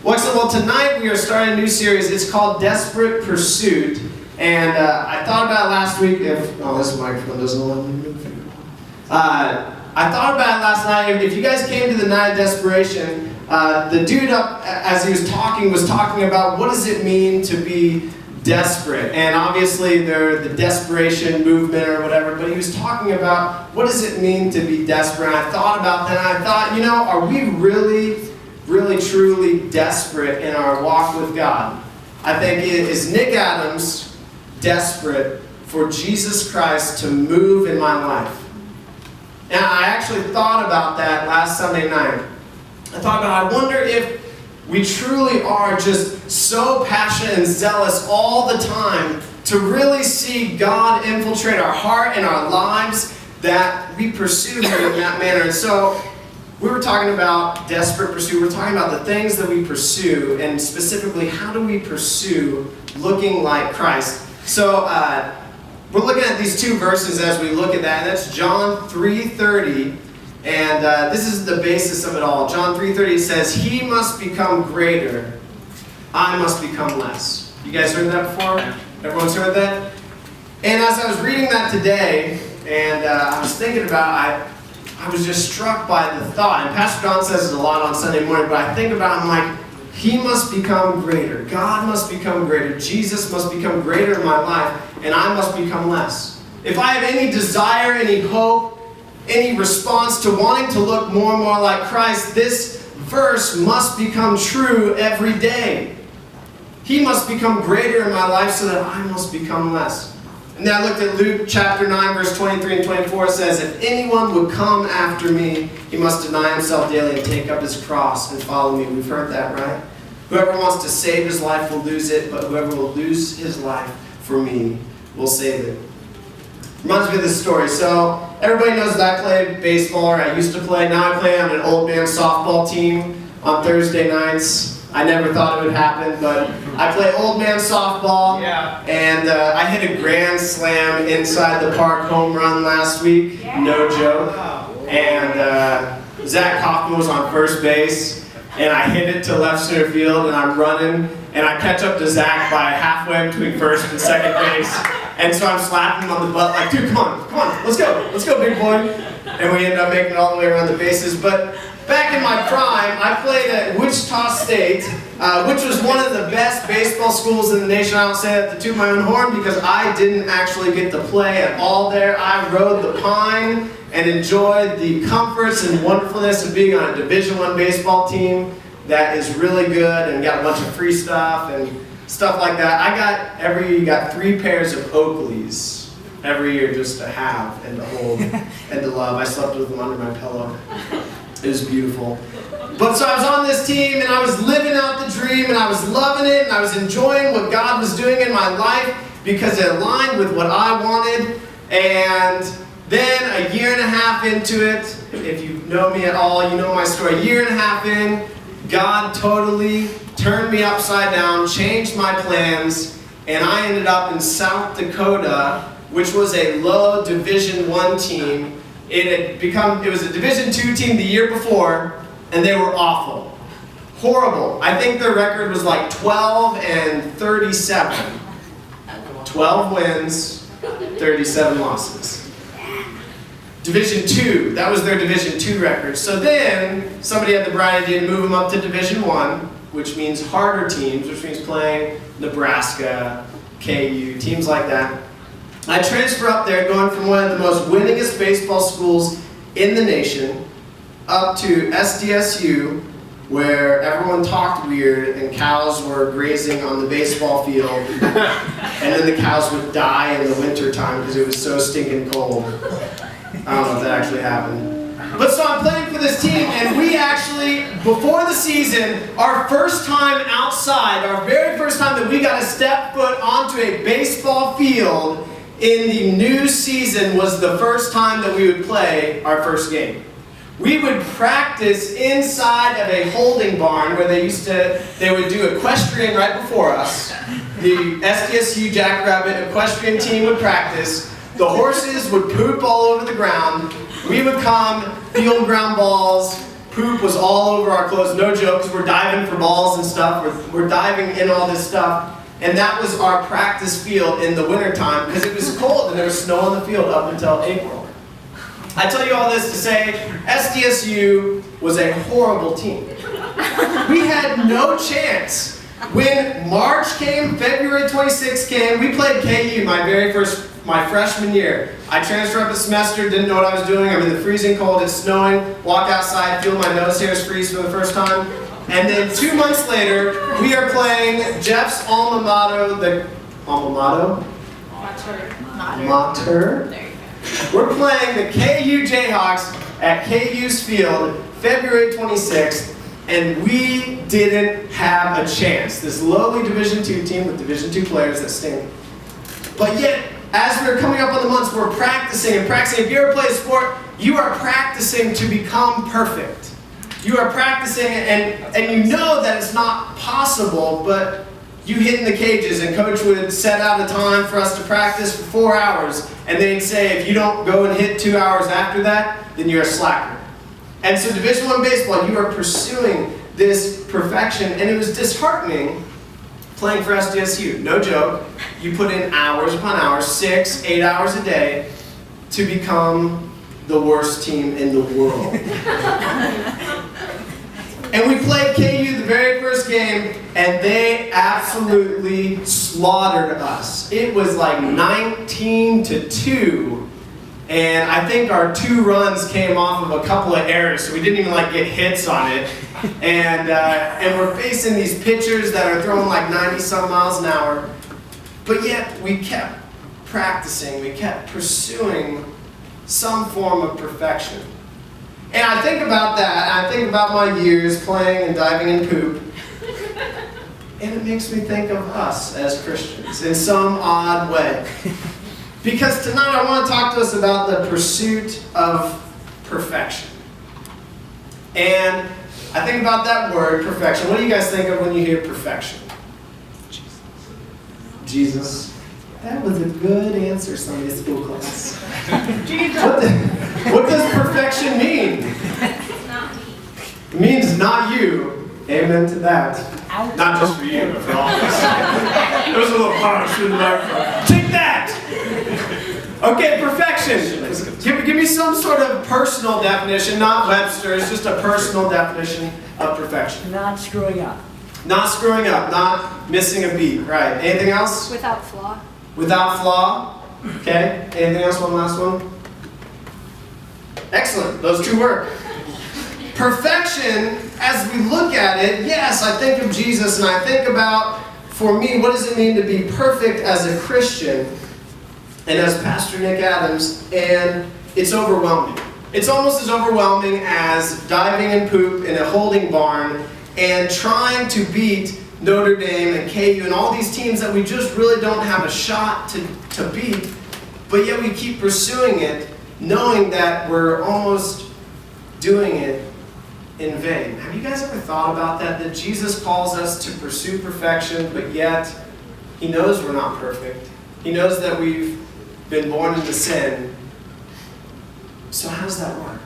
Well, excellent. Well, tonight we are starting a new series. It's called Desperate Pursuit. And I thought about it last week this microphone doesn't let me move. I thought about it last night. If you guys came to the Night of Desperation, the dude up, as he was talking about what does it mean to be desperate. And obviously they're the desperation movement or whatever, but he was talking about what does it mean to be desperate. And I thought about that, and I thought, are we really truly desperate in our walk with God? I think is Nick Adams desperate for Jesus Christ to move in my life? And I actually thought about that last Sunday night. I wonder if we truly are just so passionate and zealous all the time to really see God infiltrate our heart and our lives that we pursue Him in that manner. And so we were talking about desperate pursuit. We're talking about the things that we pursue, and specifically, how do we pursue looking like Christ? So we're looking at these two verses as we look at that, and that's John 3:30, and this is the basis of it all. John 3:30 says, "He must become greater, I must become less." You guys heard that before? Everyone's heard that? And as I was reading that today, and I was thinking about it, I was just struck by the thought, and Pastor Don says it a lot on Sunday morning, but I think about it, I'm like, He must become greater. God must become greater. Jesus must become greater in my life, and I must become less. If I have any desire, any hope, any response to wanting to look more and more like Christ, this verse must become true every day. He must become greater in my life so that I must become less. And then I looked at Luke chapter 9, verse 23 and 24. It says, "If anyone would come after me, he must deny himself daily and take up his cross and follow me." We've heard that, right? "Whoever wants to save his life will lose it, but whoever will lose his life for me will save it." Reminds me of this story. So everybody knows that I played baseball, or I used to play. Now I play on an old man softball team on Thursday nights. I never thought it would happen, but I play old man softball, and I hit a grand slam inside the park home run last week, no joke. And Zach Kaufman was on first base, and I hit it to left center field, and I'm running, and I catch up to Zach by halfway between first and second base. And so I'm slapping him on the butt like, "Dude, come on, let's go, big boy." And we ended up making it all the way around the bases. But back in my prime, I played at Wichita State, which was one of the best baseball schools in the nation. I don't say that to toot my own horn because I didn't actually get to play at all there. I rode the pine and enjoyed the comforts and wonderfulness of being on a Division I baseball team that is really good and got a bunch of free stuff and stuff like that. I got 3 pairs of Oakleys every year just to have and to hold and to love. I slept with them under my pillow. It was beautiful. But so I was on this team, and I was living out the dream, and I was loving it, and I was enjoying what God was doing in my life because it aligned with what I wanted. And then a year and a half into it, if you know me at all, you know my story. A year and a half in, God totally turned me upside down, changed my plans, and I ended up in South Dakota, which was a low Division I team. It was a Division II team the year before, and they were awful. Horrible. I think their record was like 12-37. 12 wins, 37 losses. Division II, that was their Division II record. So then, somebody had the bright idea to move them up to Division I, which means harder teams, which means playing Nebraska, KU, teams like that. I transfer up there, going from one of the most winningest baseball schools in the nation up to SDSU, where everyone talked weird and cows were grazing on the baseball field, and then the cows would die in the winter time because it was so stinking cold. I don't know if that actually happened. But so I'm playing for this team, and we actually, before the season, our first time outside, our very first time that we got to step foot onto a baseball field in the new season was the first time that we would play our first game. We would practice inside of a holding barn where they would do equestrian right before us. The SDSU Jackrabbit equestrian team would practice. The horses would poop all over the ground. We would come, field ground balls, Poop was all over our clothes, no joke, because we're diving for balls and stuff. We're diving in all this stuff. And that was our practice field in the wintertime because it was cold and there was snow on the field up until April. I tell you all this to say, SDSU was a horrible team. We had no chance. When March came, February 26th came, we played KU my freshman year. I transferred up a semester, didn't know what I was doing. I'm in the freezing cold, it's snowing, walk outside, feel my nose hairs freeze for the first time. And then 2 months later, we are playing Jeff's alma mater, the alma mater? Mater. There you go. We're playing the KU Jayhawks at KU's field, February 26th, and we didn't have a chance. This lowly Division II team with Division II players that stink. But yet, as we're coming up on the months, we're practicing and practicing. If you ever play a sport, you are practicing to become perfect. You are practicing, and you know that it's not possible, but you hit in the cages, and Coach would set out a time for us to practice for 4 hours, and then he'd say, if you don't go and hit 2 hours after that, then you're a slacker. And so Division I baseball, you are pursuing this perfection, and it was disheartening playing for SDSU. No joke. You put in hours upon hours, 6, 8 hours a day, to become the worst team in the world. And we played KU the very first game, and they absolutely slaughtered us. It was like 19-2, and I think our 2 runs came off of a couple of errors, so we didn't even get hits on it. And we're facing these pitchers that are throwing like 90-some miles an hour, but yet we kept practicing, we kept pursuing some form of perfection. And I think about that, I think about my years playing and diving in poop, and it makes me think of us as Christians in some odd way. Because tonight I want to talk to us about the pursuit of perfection. And I think about that word, perfection. What do you guys think of when you hear perfection? Jesus. That was a good answer, Sunday school class. What does perfection mean? It's not me. It means not you. Amen to that. Not just for you, but for all of us. It was a little harsh in the microphone. Take that! Okay, perfection. Give me some sort of personal definition, not Webster's, just a personal definition of perfection. Not screwing up. Not screwing up, not missing a beat. Right. Anything else? Without flaw. Without flaw. Okay. Anything else? One last one. Excellent. Those 2 work. Perfection, as we look at it, yes, I think of Jesus and I think about, for me, what does it mean to be perfect as a Christian and as Pastor Nick Adams, and it's overwhelming. It's almost as overwhelming as diving in poop in a holding barn and trying to beat Notre Dame and KU and all these teams that we just really don't have a shot to beat, but yet we keep pursuing it, knowing that we're almost doing it in vain. Have you guys ever thought about that? That Jesus calls us to pursue perfection, but yet He knows we're not perfect. He knows that we've been born into sin. So how does that work?